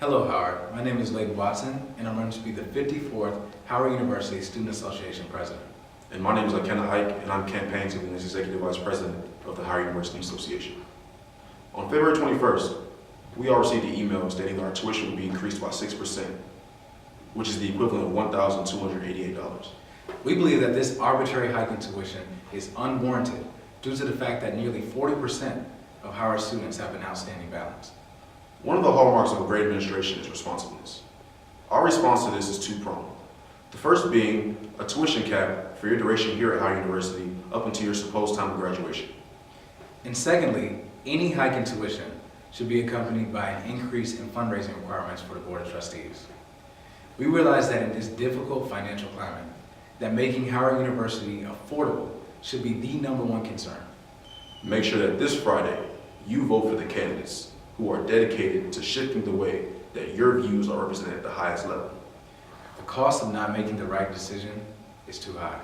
Hello, Howard. My name is Layden Watson, and I'm running to be the 54th Howard University Student Association President. And my name is Kenneth Hike, and I'm campaigning to be as Executive Vice President of the Howard University Association. On February 21st, we all received an email stating that our tuition will be increased by 6%, which is the equivalent of $1,288. We believe that this arbitrary hike in tuition is unwarranted due to the fact that nearly 40% of Howard students have an outstanding balance. One of the hallmarks of a great administration is responsibleness. Our response to this is two-pronged. The first being a tuition cap for your duration here at Howard University up until your supposed time of graduation. And secondly, any hike in tuition should be accompanied by an increase in fundraising requirements for the Board of Trustees. We realize that in this difficult financial climate, that making Howard University affordable should be the #1 concern. Make sure that this Friday, you vote for the candidates who are dedicated to shifting the way that your views are represented at the highest level. The cost of not making the right decision is too high.